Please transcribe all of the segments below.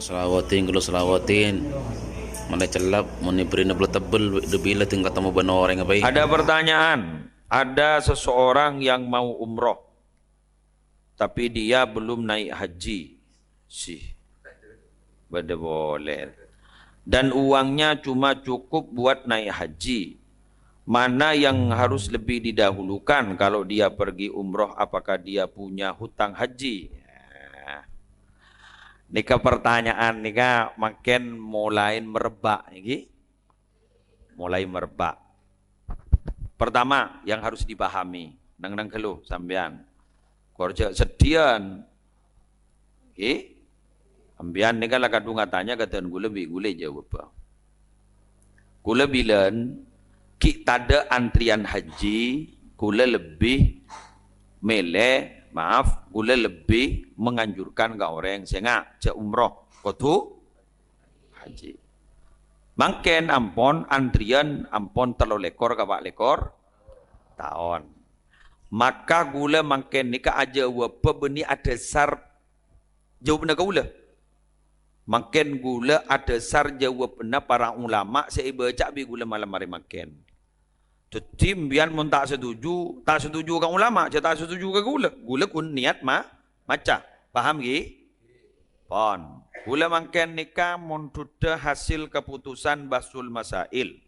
Selawatin kalau selawatin mana celap mana beri nabla tebel debila tinggal ketemu benar orang apa Ada pertanyaan, ada seseorang yang mau umroh, tapi dia belum naik haji. Bada boleh. Dan uangnya cuma cukup buat naik haji. Mana yang harus lebih didahulukan kalau dia pergi umroh? Apakah dia punya hutang haji? Nika pertanyaan nika makin mulai merebak, mulai merebak. Pertama yang harus dipahami, nang keluh sampean, kerja sedian, ambian nika lah kadung tanya kataan gula bi gule jawab apa? Gula bilan kita ada antrian haji, gula lebih gula lebih menganjurkan ke orang sehingga cek umroh kotu haji. Mangken ampon antrian ampon telo lekor ke 4 lekor tahun. Maka gula mangken nika aja wapa beni ada sar jauh benar gula. Mangken gula ada sar jauh benar para ulama saya baca bi gula malam hari mangken. Jadi biar mun tak setuju kan ulama, tak setuju ke gula. Gula kun niat maca. Paham gi? Pon. Gula mangken nikah mun sudah hasil keputusan Basul Masail.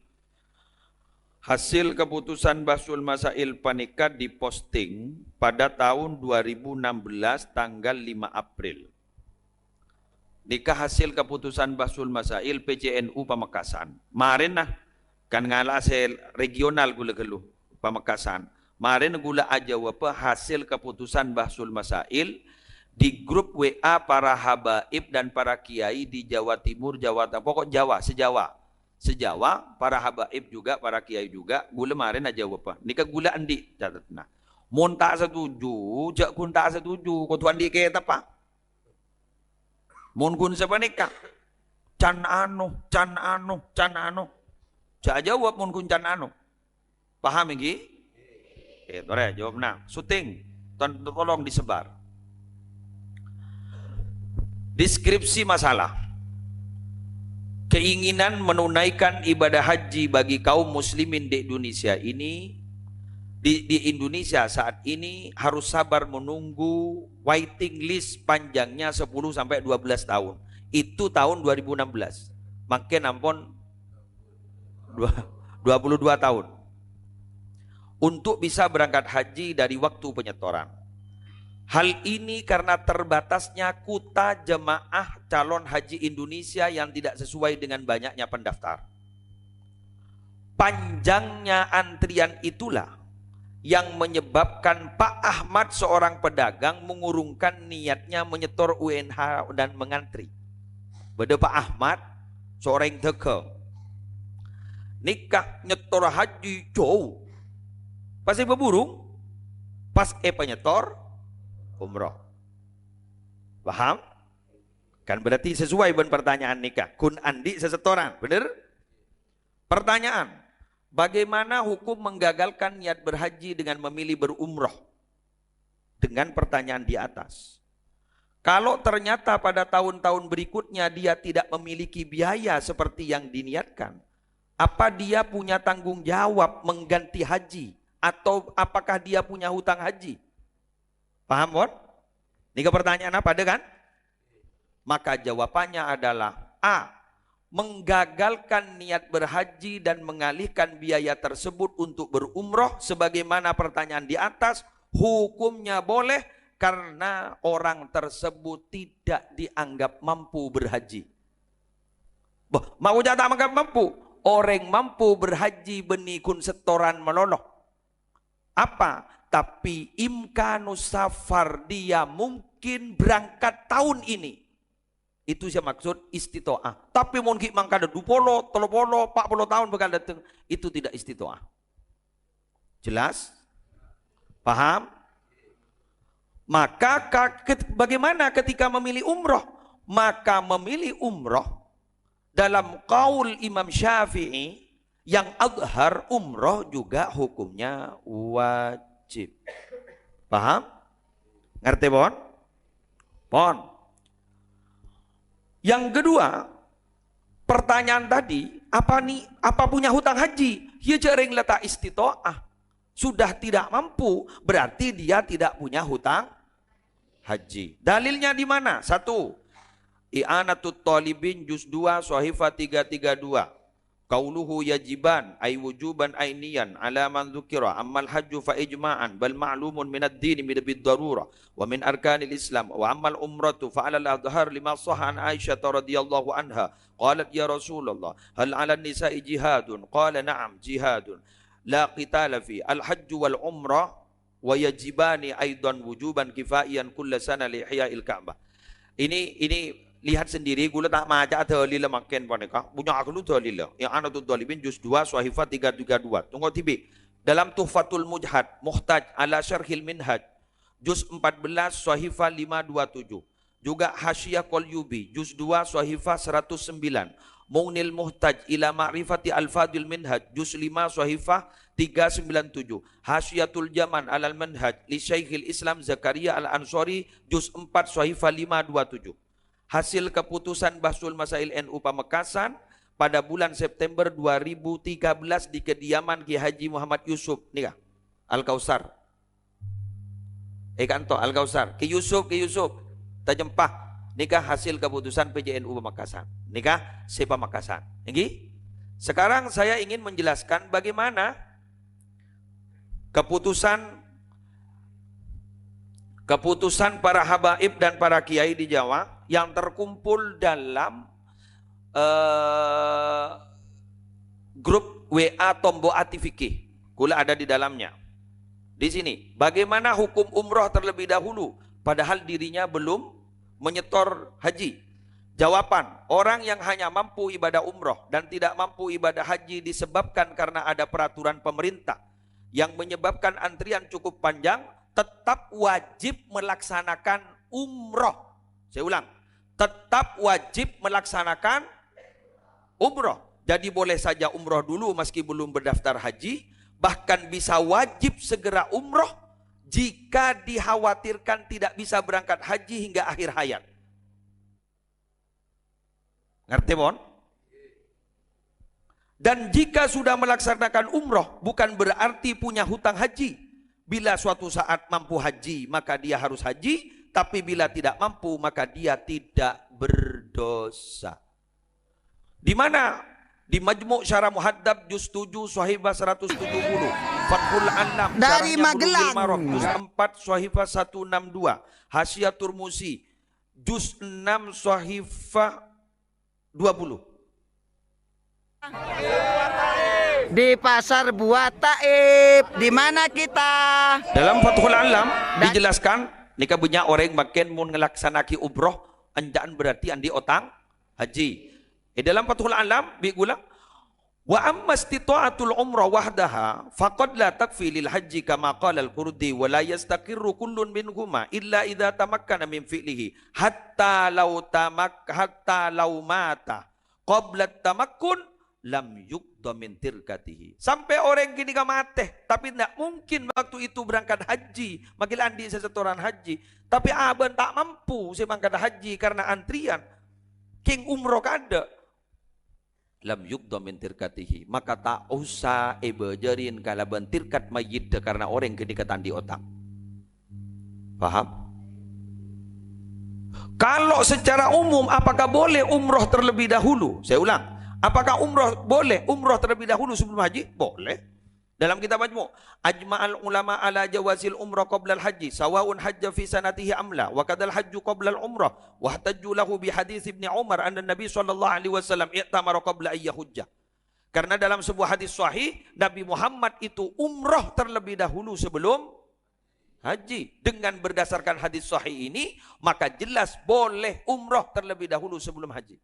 Hasil keputusan Basul Masail panika diposting pada tahun 2016 tanggal 5 April. Nikah hasil keputusan Basul Masail PCNU Pamekasan. Marin nah kan ngala hasil regional gula geluh Pamekasan. Marin gula aja apa hasil keputusan Basul Masail di grup WA para habaib dan para kiai di Jawa Timur, Jawa Tengah, pokok Jawa, sejawa, para habaib juga, para kiai juga, gula marin aja apa. Nika gula andi catatna. Mun tak setuju, jak kun tak setuju, kau tuan di kaya apa? Mun kun siapa nikah? Can anu. Jak jawab mun kun can anu. Paham iki? Tore jawab nah. Syuting, tolong disebar. Deskripsi masalah. Keinginan menunaikan ibadah haji bagi kaum muslimin di Indonesia ini, di Indonesia saat ini harus sabar menunggu waiting list panjangnya 10 sampai 12 tahun. Itu tahun 2016. Makin ampun 22 tahun. Untuk bisa berangkat haji dari waktu penyetoran. Hal ini karena terbatasnya kuota jemaah calon haji Indonesia yang tidak sesuai dengan banyaknya pendaftar. Panjangnya antrian itulah yang menyebabkan Pak Ahmad seorang pedagang mengurungkan niatnya menyetor UNH dan mengantri. Beda Pak Ahmad seorang teke nikah nyetor haji jauh. Pasti berburu pas penyetor umroh. Paham? Kan berarti sesuai dengan pertanyaan nikah. Kun andi sesetoran, bener? Pertanyaan, bagaimana hukum menggagalkan niat berhaji dengan memilih berumroh? Dengan pertanyaan di atas. Kalau ternyata pada tahun-tahun berikutnya dia tidak memiliki biaya seperti yang diniatkan, apa dia punya tanggung jawab mengganti haji? Atau apakah dia punya hutang haji? Paham, Bon? Ini pertanyaan apa ada kan? Maka jawabannya adalah A. Menggagalkan niat berhaji dan mengalihkan biaya tersebut untuk berumroh sebagaimana pertanyaan di atas, hukumnya boleh karena orang tersebut tidak dianggap mampu berhaji. Mau jatah menganggap mampu? Orang mampu berhaji benikun setoran meloloh. Apa? Tapi imkanus safar dia mungkin berangkat tahun ini. Itu saya maksud istitoah. Tapi mungkin mangkada 20, 30, 40 tahun bakal datang. Itu tidak istitoah. Jelas? Paham? Maka bagaimana ketika memilih umroh? Maka memilih umroh dalam qaul Imam Syafi'i yang adhar umroh juga hukumnya wajib. Paham? Ngerti, Bon? Bon. Yang kedua, pertanyaan tadi, apa punya hutang haji? Ya jaring letak istitoah. Sudah tidak mampu, berarti dia tidak punya hutang haji. Dalilnya di mana? 1. I'anatut Talibin juz 2 Shahifah 332. Qauluhu yajiban ay wujuban ainiyan ala man dzukira ammal hajju fa ijma'an bal ma'lumun min ad-din bid darurah wa min arkanil islam wa ammal umratu fa ala al-adhhar lima sahha an Aisyah radhiyallahu anha qalat ya Rasulullah hal 'ala an-nisa'i jihadun qala na'am jihadun la qitala fi al-hajju wal umrah wa yajibani aidan wujuban kifaiyan kulla sana li ihya'il Ka'bah. Ini lihat sendiri, gula tak maca dalil makin paneka. Punya aku dalil. Yang Anatul Dalibin juz 2 Shahifah 332. Tunggu tibi. Dalam Tuhfatul Mujhad, Muhtaj ala Syarhil Minhaj juz 14 Shahifah 527. Juga Hasyiyah Qalyubi juz 2 Shahifah 109. Mughnil Muhtaj ila Ma'rifati Al-Fadil Minhaj juz 5 Shahifah 397. Hasyiatul Jaman alal Manhaj li Syekhil Islam Zakaria Al-Ansari juz 4 Shahifah 527. Hasil keputusan Bahsul Masail NU Pamekasan pada bulan September 2013 di kediaman Ki Haji Muhammad Yusuf nikah Al-Kausar. Kanto Al-Kausar. Ki Yusuf tajempah nikah hasil keputusan PJNU Pamekasan. Nikah si Pamekasan. Nggih. Sekarang saya ingin menjelaskan bagaimana keputusan para habaib dan para kiai di Jawa yang terkumpul dalam grup WA Tombo Atifiki. Kula ada di dalamnya. Di sini, bagaimana hukum umroh terlebih dahulu padahal dirinya belum menyetor haji. Jawaban, orang yang hanya mampu ibadah umroh dan tidak mampu ibadah haji disebabkan karena ada peraturan pemerintah yang menyebabkan antrian cukup panjang, tetap wajib melaksanakan umroh. Saya ulang, tetap wajib melaksanakan umroh. Jadi boleh saja umroh dulu meski belum berdaftar haji, bahkan bisa wajib segera umroh jika dikhawatirkan tidak bisa berangkat haji hingga akhir hayat. Ngerti mon? Dan jika sudah melaksanakan umroh bukan berarti punya hutang haji. Bila suatu saat mampu haji maka dia harus haji, tapi bila tidak mampu maka dia tidak berdosa. Di mana? Di Majmu' Syarah Muhaddab juz 7 Shahifah 170. Fathul Anam dari Magelang juz 4 Shahifah 162. Hasyiatul Musi juz 6 Shahifah 20. di Pasar Buah Taib. Di mana kita? Dalam Fathul Alam dijelaskan nikah punya orang makin mun ngelaksanaki umroh anjaan berarti andi otang haji. Dalam Fathul Alam bigulang wa amma istita'atul umrah wahdaha faqad la takfi lil haji kama qala al-Qurdi wa la yastaqirru kullun minhuma illa idza tamakkana min fi'lihi hatta law mata qabla tamakkun lam yuqda min tirkatihi. Sampai orang gini gak mati tapi tidak mungkin waktu itu berangkat haji makil andi sesetoran haji tapi aban tak mampu saya berangkat haji karena antrian king umroh kada lam yuqda min tirkatihi, maka tak usah bejerin kala bentirkat mayit karena orang kedekatan di otak. Paham? Kalau secara umum apakah boleh umroh terlebih dahulu? Saya ulang, apakah umroh boleh umroh terlebih dahulu sebelum haji? Boleh. Dalam kitab Majmu' ajma'al ulama ala jawazil umrah qabla al-haji sawaun hajja fi sanatihi amla wa kadal hajju qabla al-umrah wa ihtajju lahu bi hadis Ibnu Umar anna Nabi sallallahu alaihi wasallam i'tamara qabla ay yahujja. Karena dalam sebuah hadis sahih Nabi Muhammad itu umrah terlebih dahulu sebelum haji. Dengan berdasarkan hadis sahih ini maka jelas boleh umrah terlebih dahulu sebelum haji.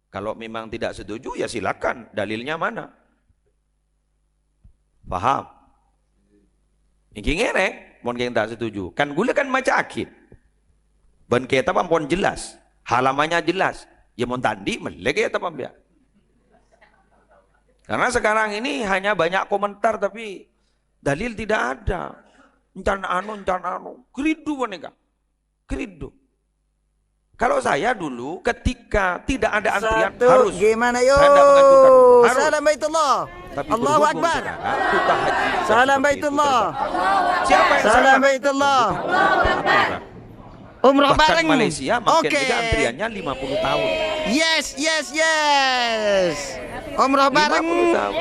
Kalau memang tidak setuju ya silakan, dalilnya mana? Paham? Ini ngerek, mon yang tak setuju. Kan gula kan maca akid. Ben kita pun jelas, halamannya jelas. Ya mon tandi melek ya tapam dia. Karena sekarang ini hanya banyak komentar tapi dalil tidak ada. Encan anu, keridu boneka. Keridu. Kalau saya dulu ketika tidak ada antrian Satu, harus. gimana yuk? Saya tidak menganjurkan dulu. Harus. Salam Baitullah. Tapi Allahu berhubung Akbar. sekarang kita haji Salam seperti Baitullah. itu terbatas. Siapa yang Salam salah? Baitullah. Aturan. Umroh Bahkan bareng. Malaysia mungkin Oke. juga antriannya 50 tahun. Yes, yes, yes. Umroh 50 bareng. tahun.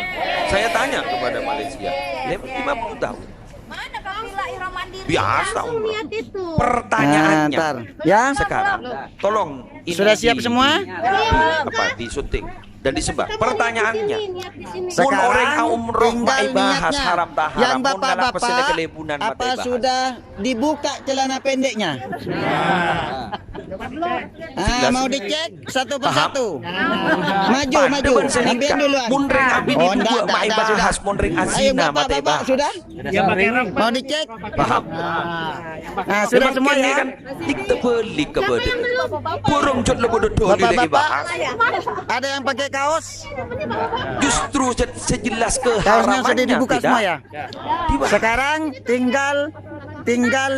Saya tanya kepada Malaysia, 50 tahun. Mana kalau Villa Ihram Mandiri? Biasa Langsung umroh. lihat itu. Pertanyaannya Ntar. Ya. sekarang, tolong ini Sudah siap semua? di syuting dan disebar. Pertanyaannya, Niat di sini. mun orang umroh tinggal mai bahas niatnya. haram tak haram, Yang mun ngalap bapak-bapak, pesene kelebunan apa matai bahas. sudah dibuka celana pendeknya? Mau dicek satu persatu. Maju, Pan, maju. depan senikah. Ambil duluan. Mun ring abi Oh, dibuat enggak, mai enggak, sudah. bahas, mun ring Ayo azina matai bapak-bapak bahas. sudah? Mau dicek? Paham? Nah, sudah semua Makin ya. ni kan kita beli ke benda. Burung jod le bodoh dulu lagi Bapak-bapak, bahas. ada yang pakai kaos? Justru sejelas Kaosnya keharamannya sudah dibuka tidak. semua ya? Dibahas. Sekarang tinggal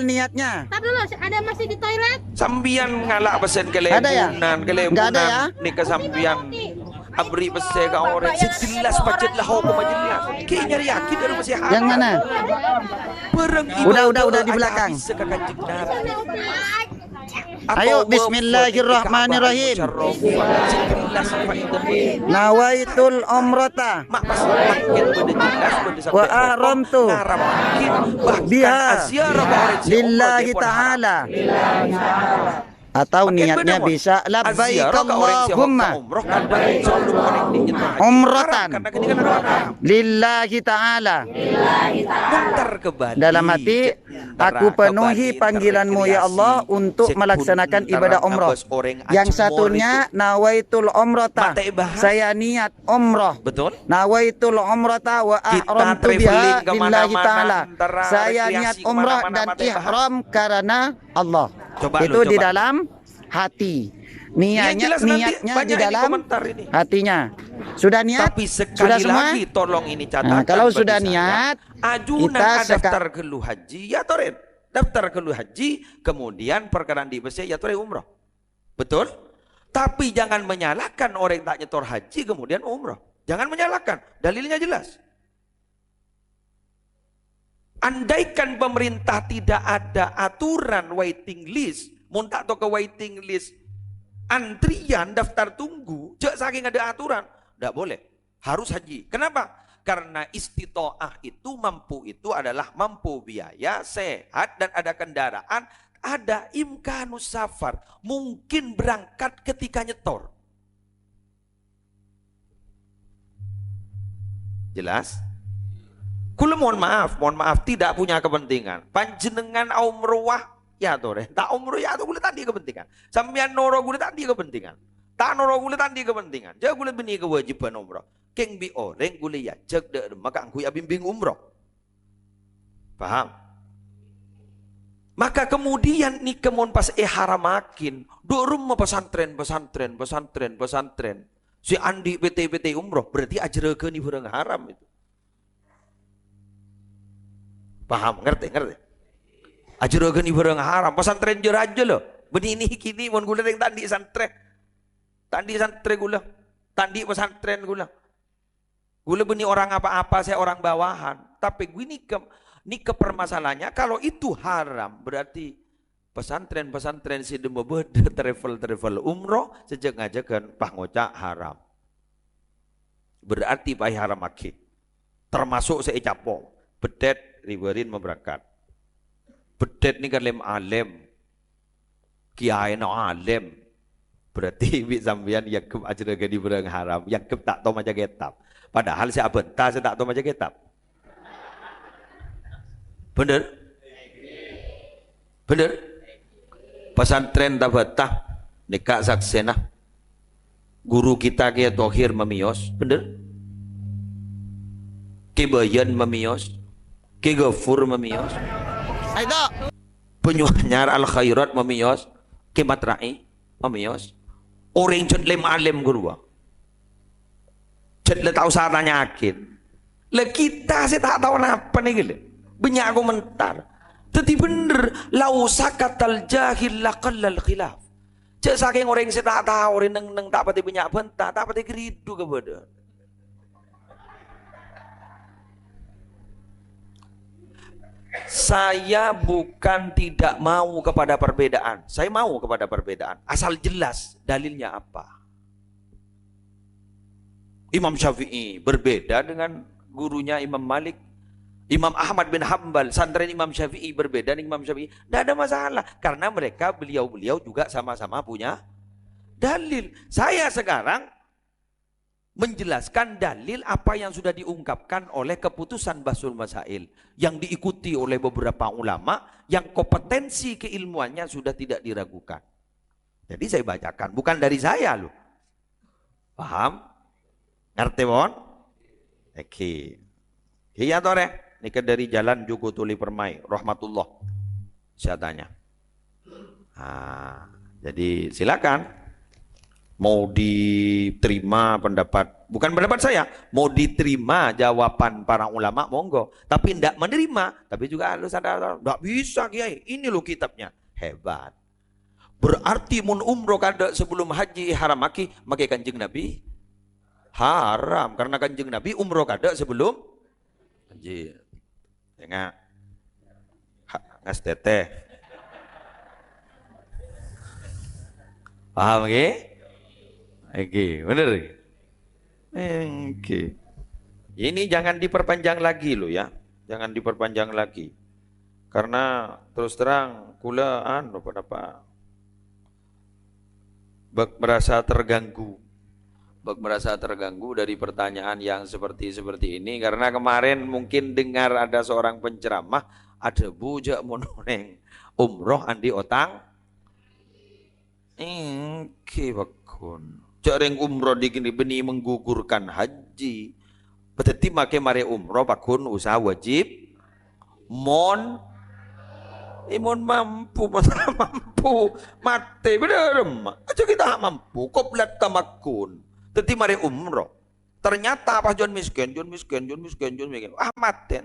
niatnya. Tar dulu, ada masih di toilet. Sambian ngalak pesen Ada ya? kelebunan, Nggak ada ya? Ni ke sambian abri pesen ke orang sejelas pacet lah hukum jelas. Ki nyari yakin dari masih haram. Yang mana? Bereng Udah di belakang. Ayo, bismillahirrahmanirrahim. Nawaitul umrata Mak pas makin benda jelas benda sampai wa ahramtu biha lillahi ta'ala. Atau niatnya bisa labbaik Allahumma umratan lillahi ta'ala. Dalam hati, aku penuhi panggilanmu ya Allah untuk melaksanakan ibadah umroh. Yang satunya nawaitul umrata, saya niat umroh. Betul? Nawaitul umrata wa ahramtu biha lillahi ta'ala. Saya niat umroh dan ihram karena Allah. Coba Itu lu, di coba. dalam hati. Iya, jelas nanti Niatnya banyak di ini dalam komentar ini. hatinya. Sudah niat? Tapi Sudah sekali semua? lagi tolong ini catatan. Nah, kalau bagi sudah saya. niat, ajunan kita daftar keluh haji ya toren. Daftar keluh haji, kemudian perkenan di Mesir ya toren umroh. Betul? Tapi jangan menyalahkan orang yang tak nyetor haji kemudian umroh. Jangan menyalahkan. Dalilnya jelas. Andaikan pemerintah tidak ada aturan waiting list, muntak atau ke waiting list, antrian daftar tunggu, cek saking ada aturan, tidak boleh, harus haji. Kenapa? Karena istitoah itu mampu itu adalah mampu biaya, sehat dan ada kendaraan, ada imkanus safar, mungkin berangkat ketika nyetor. Jelas? Kula mohon maaf tidak punya kepentingan. Panjenengan umroh ya tore, tak umroh ya tuh kula tadi kepentingan. Sampeyan noro kula tadi kepentingan. Tak noro kula tadi kepentingan. Jadi kula beni kewajiban umroh. Keng bi orang kula ya cek de maka aku ya bimbing umroh. Paham? Maka kemudian nih kemon pas haramakin, do rumah pesantren. Si Andi PT umroh berarti ajrekeun ni barang haram itu. Paham, ngerti. Ajrogan ibarang haram, pesantren jera aja loh. Begini kini mon gula yang tandi santren gula, tandi pesantren gula. Gula beni orang apa-apa, saya orang bawahan. Tapi gue ini permasalahannya kalau itu haram berarti pesantren si demo beda travel umroh sejak ngajakan pah ngocak haram. Berarti pah haram akid. Termasuk saya capo, bedet riberin memberangkat. Bedet ni kan lem alem. Kiai no alem. Berarti bi sampean Yakub ajra gadi berang haram. Yakub tak tahu macam kitab. Padahal saya bentar saya tak tahu macam kitab. Bener? Pesantren Tabatah nikah saksena. Guru kita Kiai Thohir memios, bener? Kibayan memios. Ki Gafur memios, Ayo. penyuhnyar al khairat memios, Ki Matrai memios, orang ced lem alem gurua, ced le tahu saranya yakin, le kita saya tak tahu apa nih gile, banyak komentar, tapi bener, lau sakatal jahil laqallal khilaf, Cek saking orang yang tak tahu neng tak pati banyak bentah, tak pati keridu kepada. Saya bukan tidak mau kepada perbedaan. Saya mau kepada perbedaan. Asal jelas dalilnya apa. Imam Syafi'i berbeda dengan gurunya Imam Malik. Imam Ahmad bin Hambal, santren Imam Syafi'i berbeda dengan Imam Syafi'i. Tidak ada masalah. Karena mereka beliau-beliau juga sama-sama punya dalil. Saya sekarang menjelaskan dalil apa yang sudah diungkapkan oleh keputusan Basul Masail yang diikuti oleh beberapa ulama yang kompetensi keilmuannya sudah tidak diragukan. Jadi saya bacakan, bukan dari saya loh. Paham? Ngerti mon? Oke. Iya tore, ini dari Jalan Jogo Tuli Permai, rahmatullah. Saya tanya. Jadi silakan. Mau diterima pendapat, bukan pendapat saya, mau diterima jawaban para ulama, monggo. Tapi tidak menerima, tapi juga harus ada, tidak bisa kiai, ini loh kitabnya. Hebat. Berarti mun umroh kada sebelum haji haram maki kanjeng Nabi haram, karena kanjeng Nabi umroh kada sebelum haji. Tengah ngas teteh. Paham ke? Oke, bener. Oke. Ini jangan diperpanjang lagi loh ya. Jangan diperpanjang lagi. Karena terus terang kula apa merasa terganggu. Merasa terganggu dari pertanyaan yang seperti ini karena kemarin mungkin dengar ada seorang penceramah ada bujak mononeng umroh andi otang. Oke, bakun. Jareng umroh digini beni menggugurkan haji. Berarti make mare umroh pakun usaha wajib. Mon mampu, masa mampu. Mate bener. Aja kita mampu. Koplat tamakun. Berarti mare umroh. Ternyata pas John miskin. Ah mate.